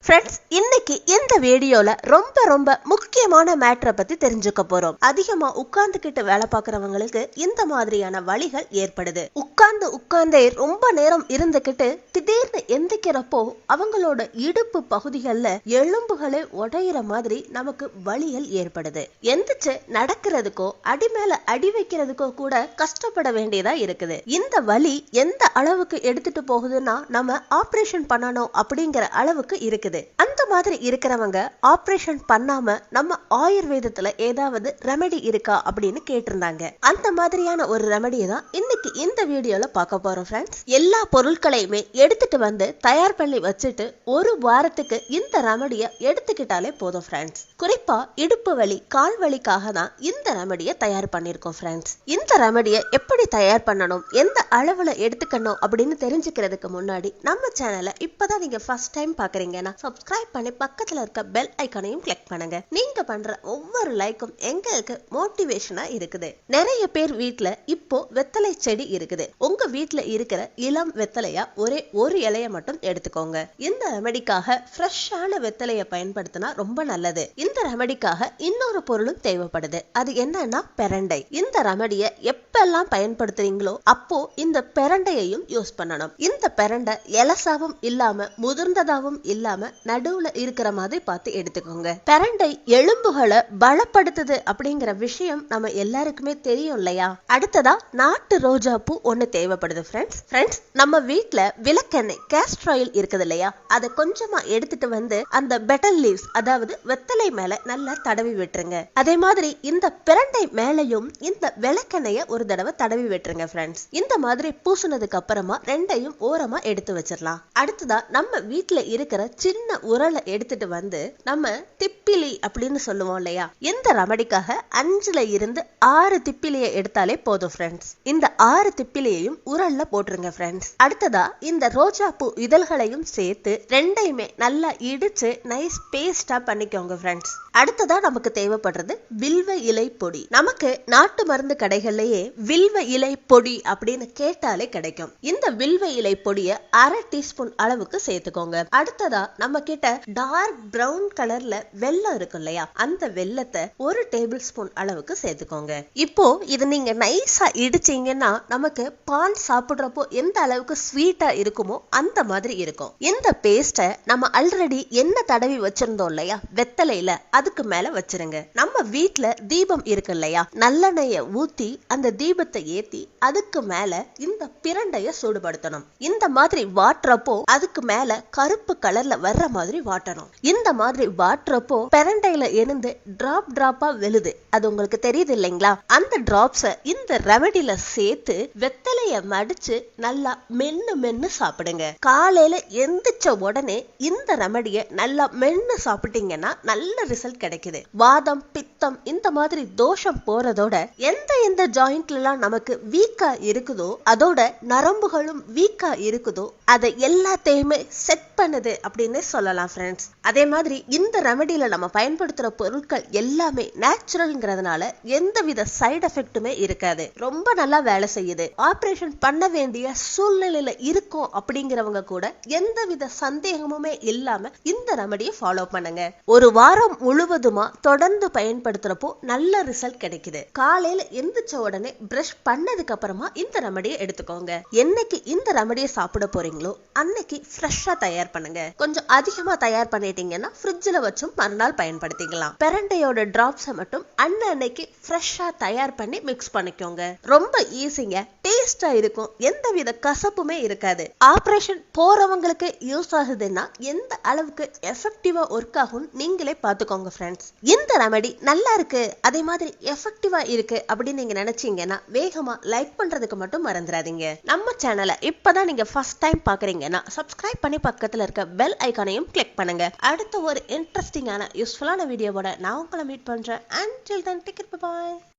Friends, இன்னைக்கு இந்த வீடியோல ரொம்ப முக்கியமான மேட்டரை பத்தி தெரிஞ்சுக்க போறோம். அதிகமா உட்கார்ந்துகிட்டு வேலை பார்க்கறவங்களுக்கு இந்த மாதிரியான வலிகள் ஏற்படுது. உட்கார்ந்தே ரொம்ப நேரம் இருந்துகிட்டு திடீர்னு எந்திக்கிறப்போ அவங்களோட இடுப்பு பகுதிகளில் எலும்புகளே உடையிற மாதிரி நமக்கு வலிகள் ஏற்படுது. எந்திரிச்சு நடக்கிறதுக்கோ அடி மேல அடி வைக்கிறதுக்கோ கூட கஷ்டப்பட வேண்டியதா இருக்குது. இந்த வலி எந்த அளவுக்கு எடுத்துட்டு போகுதுன்னா நம்ம ஆபரேஷன் பண்ணணும் அப்படிங்கிற அளவுக்கு இருக்குது. அந்த மாதிரி இருக்கிறவங்க ஆபரேஷன் பண்ணாம நம்ம ஆயுர்வேதத்துல ஏதாவது ரெமெடி இருக்கா அப்படின்னு கேட்டிருந்தாங்க. அந்த மாதிரியான ஒரு ரெமெடியை தான் இன்னைக்கு இந்த வீடியோல பார்க்க போறோம். ஃப்ரெண்ட்ஸ், எல்லா பொருட்களையுமே எடுத்துட்டு வந்து தயார் பண்ணி வச்சுட்டு ஒரு வாரத்துக்கு இந்த ரெமெடியை எடுத்துக்கிட்டாலே போதும். ஃப்ரெண்ட்ஸ், குறிப்பா இடுப்பு வலி கால் வலிக்காக தான் இந்த ரெமெடியை தயார் பண்ணிருக்கோம். ஃப்ரெண்ட்ஸ், இந்த ரெமெடியை எப்படி தயார் பண்ணணும், எந்த அளவுல எடுத்துக்கணும் அப்படின்னு தெரிஞ்சுக்கிறதுக்கு முன்னாடி நம்ம சேனலை இப்பதான் நீங்க ஃபர்ஸ்ட் டைம் பாக்குறீங்கன்னா சப்ஸ்கிரைப் பண்ணி பக்கத்துல இருக்க பெல் ஐகானையும் கிளிக் பண்ணுங்க. நீங்க பண்ற ஒவ்வொரு லைக்கும் எங்களுக்கு மோட்டிவேஷனா இருக்குது. நிறைய பேர் வீட்ல இப்போ வெத்தலை செடி இருக்குது. உங்க வீட்ல இருக்கிற இளம் வெத்தலையா ஒரே ஒரு இலைய மட்டும் எடுத்துக்கோங்க. இந்த ரெமெடிக்காக ஃப்ரெஷ்ஷான வெத்தலைய பயன்படுத்தினா ரொம்ப நல்லது. இந்த ரெமெடிக்காக இன்னொரு பொருளும் தேவைப்படுது. அது என்னன்னா பெரண்டை. இந்த ரெமெடியை எப்பெல்லாம் பயன்படுத்துறீங்களோ அப்போ இந்த பெரண்டையையும் யூஸ் பண்ணணும். இந்த பெரண்டை எலசாவும் இல்லாம முதிர்ந்ததாவும் இல்லாம நடுவுல இருக்கிற மாதிரி பார்த்து எடுத்துக்கோங்க. பெரண்டை எலும்புகளை பலப்படுத்துது அப்படிங்கிற விஷயம் நம்ம எல்லாருக்குமே தெரியும் இல்லையா? அடுத்ததா நாட்டு ரோஜா பூ ஒண்ணு தேவைப்படுது. ஃப்ரெண்ட்ஸ், நம்ம வீட்ல விளக்கெண்ணெய் கேஸ்டர் ஆயில் இருக்குது இல்லையா? அதை கொஞ்சமா எடுத்துட்டு வந்து அந்த பெட்டல் லீவ்ஸ் அதாவது வெத்தலை மேல நல்லா தடவி விட்டுருங்க. அதே மாதிரி இந்த பெரண்டை மேலையும் இந்த விளக்கெண்ணெய ஒரு தடவை தடவி விட்டுருங்க. ஃப்ரெண்ட்ஸ், இந்த மாதிரி பூசினதுக்கு அப்புறமா ரெண்டையும் ஓரமா எடுத்து வச்சிடலாம். அடுத்ததா நம்ம வீட்ல இருக்கிற சின்ன உரலை எடுத்துட்டு வந்து நம்ம திப்பிலி அப்படின்னு சொல்லுவோம் இல்லையா? இந்த ரெமடிக்காக 5ல இருந்து 6 திப்பிலியை எடுத்தாலே போதும். ஃப்ரெண்ட்ஸ், இந்த 6 திப்பிலியையும் உரல்ல போட்டுருங்க. ஃப்ரெண்ட்ஸ், அடுத்ததா இந்த ரோஜா பூ இதழ்களையும் சேர்த்து ரெண்டையுமே நல்லா இடிச்சு நைஸ் பேஸ்டா பண்ணிக்கோங்க. ஃப்ரெண்ட்ஸ், அடுத்ததா நமக்கு தேவைப்படுறது வில்வ இலை பொடி. நமக்கு நாட்டு மருந்து கடைகள்லயே வில்வ இலை பொடி அப்படின்னு கேட்டாலே கிடைக்கும். இந்த வில்வ இலை பொடியை 1/2 டீஸ்பூன் அளவுக்கு சேர்த்துக்கோங்க. அடுத்ததா நம்ம கிட்ட டார்க் பிரவுன் கலர்ல வெல்லம் இருக்கு இல்லையா? அந்த வெல்லத்தை 1 டேபிள் ஸ்பூன் அளவுக்கு சேர்த்துக்கோங்க. இப்போ இது நீங்க நைஸா இடிச்சீங்கன்னா நமக்கு பால் சாப்பிடுறப்போ எந்த அளவுக்கு ஸ்வீட்டா இருக்குமோ அந்த மாதிரி இருக்கும். இந்த பேஸ்ட நம்ம ஆல்ரெடி எண்ணெய் தடவி வச்சிருந்தோம் இல்லையா வெத்தலையில, அதுக்கு மேல வச்சிருங்க. நம்ம வீட்ல தீபம் இருக்கு இல்லையா? நல்லெண்ணெய ஊத்தி அந்த தீபத்தை ஏத்தி அதுக்கு மேல இந்த பிரண்டைய சூடுபடுத்தணும். இந்த மாதிரி வாட்டுறப்போ அதுக்கு மேல கருப்பு கலர்ல வர்ற மாதிரி வாட்டணும். இந்த மாதிரி வாட்டுறப்போ பிரண்டையில இருந்து டிராப்பா வெளுது. அது உங்களுக்கு தெரியுது இல்லைங்களா? அந்த டிராப்ஸ இந்த ரெமடியில சேர்த்து வெத்தலைய மடிச்சு நல்லா மென்னு சாப்பிடுங்க. காலையில எந்திரிச்ச உடனே இந்த ரெமடியை நல்லா மென்னு சாப்பிட்டீங்கன்னா நல்ல ரிசல்ட் கிடைக்குது. வாதம் பித்தம் இந்த மாதிரி தோஷம் போறதோட எந்த ஜாயிண்ட்ல நமக்கு வீக்கா இருக்குதோ அதோட நரம்புகளும் வீக்கா இருக்குதோ அதை எல்லாத்தையுமே செட் பண்ணுது அப்படின்னு சொல்லலாம். ஃப்ரெண்ட்ஸ், அதே மாதிரி இந்த ரெமடியில நம்ம பயன்படுத்துற பொருட்கள் எல்லாமே நேச்சுரல்ங்கிறதுனால எந்தவித சைடு எஃபெக்ட்டுமே இருக்காது. ரொம்ப நல்லா வேலை செய்யுது. ஆபரேஷன் பண்ண வேண்டிய சூழ்நிலையில இருக்கும் அப்படிங்கிறவங்க கூட எந்தவித சந்தேகமுமே இல்லாம இந்த ரெமடியை ஃபாலோ பண்ணுங்க. ஒரு வாரம் முழுவதுமா தொடர்ந்து பயன்படுத்துறப்போ நல்ல ரிசல்ட் கிடைக்குது. காலையில எந்திரிச்ச உடனே பிரஷ் பண்ணதுக்கு அப்புறமா இந்த ரெமடியை எடுத்துக்கோங்க. என்னைக்கு இந்த ரெமடியை சாப்பிட போறீங்களோ அன்னைக்கு ஃப்ரெஷ்ஷா தயார் பண்ணுங்க. கொஞ்சம் அதிகமா தயார் பண்ணிட்டீங்கன்னா ஃப்ரிட்ஜ்ல வச்சும் மறுநாள் பயன்படுத்திக்கலாம். பெரண்டையோட டிராப்ஸை மட்டும் அன்னைக்கு ஃப்ரெஷ்ஷா தயார் பண்ணி மிக்ஸ் பண்ணிக்கோங்க. ரொம்ப ஈஸிங்க, டேஸ்டா இருக்கும், எந்தவித கசப்புமே இருக்காது. ஆபரேஷன் போறவங்களுக்கு யூஸ் ஆகுதுன்னா எந்த அளவுக்கு எஃபெக்டிவா ஒர்க் ஆகும் நீங்களே பாத்துக்கோங்க. ஃப்ரெண்ட்ஸ், இந்த ரெமடி நல்லா இருக்கு அதே மாதிரி எஃபெக்டிவா இருக்கு அப்படின்னு நீங்க நினைச்சீங்கன்னா வேகமா லைக் பண்றதுக்கு மட்டும் மறந்துடாதீங்க. நம்ம சேனலை இப்பதான் நீங்க ஃபர்ஸ்ட் டைம் பாக்குறீங்கன்னா சப்ஸ்கிரைப் பண்ணி பக்கத்துல இருக்க பெல் ஐகானையும் கிளிக் பண்ணுங்க. அடுத்த ஒரு இன்ட்ரெஸ்டிங்கான யூஸ்ஃபுல்லான வீடியோவோட நான் உங்களை மீட் பண்றேன். Until then, take it, bye bye.